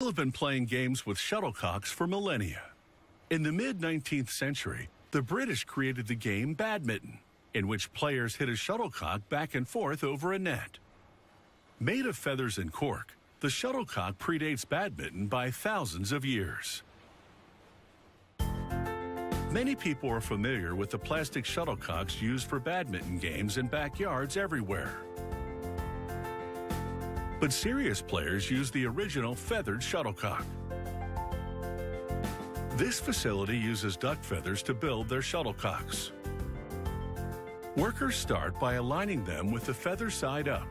People have been playing games with shuttlecocks for millennia. In the mid-19th century, the British created the game badminton, in which players hit a shuttlecock back and forth over a net. Made of feathers and cork, the shuttlecock predates badminton by thousands of years. Many people are familiar with the plastic shuttlecocks used for badminton games in backyards everywhere. But serious players use the original feathered shuttlecock. This facility uses duck feathers to build their shuttlecocks. Workers start by aligning them with the feather side up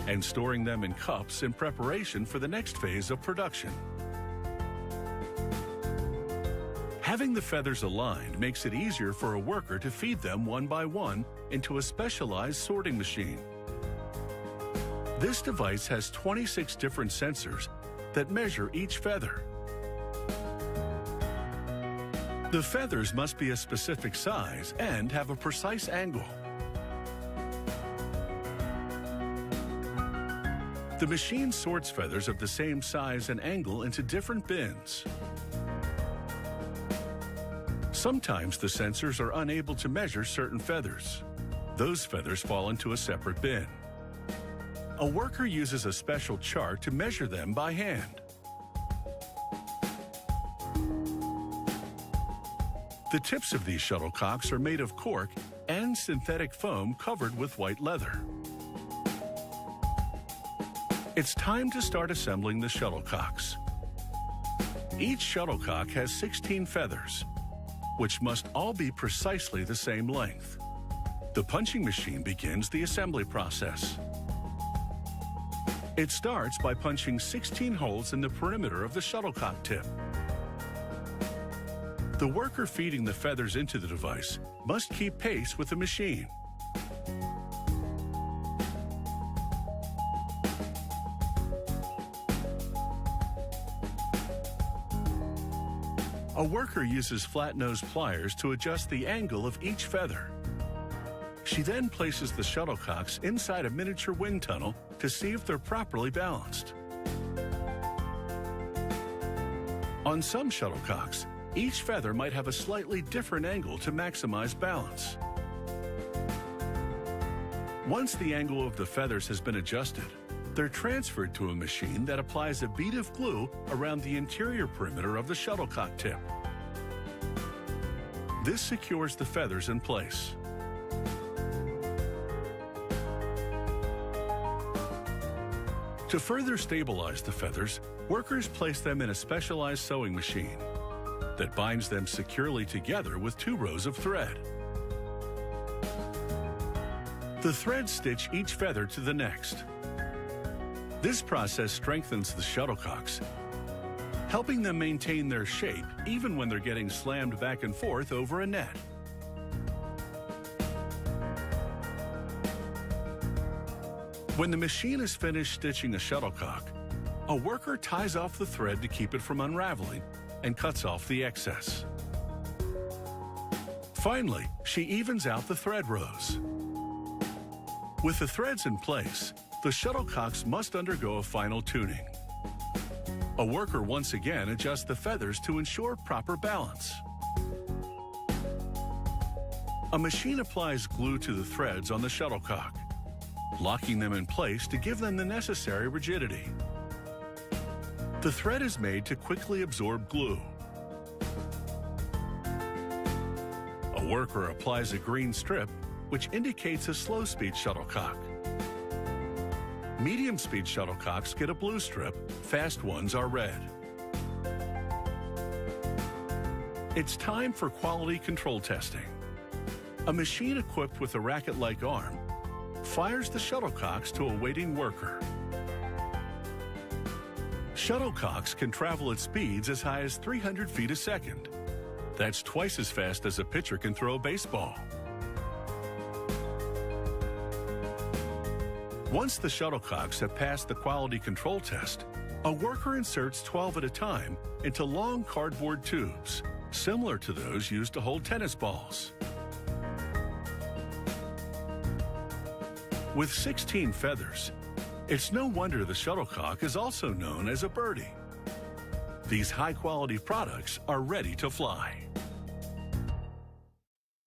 and storing them in cups in preparation for the next phase of production. Having the feathers aligned makes it easier for a worker to feed them one by one into a specialized sorting machine. This device has 26 different sensors that measure each feather. The feathers must be a specific size and have a precise angle. The machine sorts feathers of the same size and angle into different bins. Sometimes the sensors are unable to measure certain feathers. Those feathers fall into a separate bin. A worker uses a special chart to measure them by hand. The tips of these shuttlecocks are made of cork and synthetic foam covered with white leather. It's time to start assembling the shuttlecocks. Each shuttlecock has 16 feathers, which must all be precisely the same length. The punching machine begins the assembly process. It starts by punching 16 holes in the perimeter of the shuttlecock tip. The worker feeding the feathers into the device must keep pace with the machine. A worker uses flat-nosed pliers to adjust the angle of each feather. She then places the shuttlecocks inside a miniature wind tunnel to see if they're properly balanced. On some shuttlecocks, each feather might have a slightly different angle to maximize balance. Once the angle of the feathers has been adjusted, they're transferred to a machine that applies a bead of glue around the interior perimeter of the shuttlecock tip. This secures the feathers in place. To further stabilize the feathers, workers place them in a specialized sewing machine that binds them securely together with 2 rows of thread. The threads stitch each feather to the next. This process strengthens the shuttlecocks, helping them maintain their shape even when they're getting slammed back and forth over a net. When the machine is finished stitching a shuttlecock, a worker ties off the thread to keep it from unraveling and cuts off the excess. Finally, she evens out the thread rows. With the threads in place, the shuttlecocks must undergo a final tuning. A worker once again adjusts the feathers to ensure proper balance. A machine applies glue to the threads on the shuttlecock, locking them in place to give them the necessary rigidity. The thread is made to quickly absorb glue. A worker applies a green strip, which indicates a slow-speed shuttlecock. Medium-speed shuttlecocks get a blue strip, fast ones are red. It's time for quality control testing. A machine equipped with a racket-like arm fires the shuttlecocks to a waiting worker. Shuttlecocks can travel at speeds as high as 300 feet a second. That's twice as fast as a pitcher can throw a baseball. Once the shuttlecocks have passed the quality control test, a worker inserts 12 at a time into long cardboard tubes, similar to those used to hold tennis balls. With 16 feathers, it's no wonder the shuttlecock is also known as a birdie. These high-quality products are ready to fly.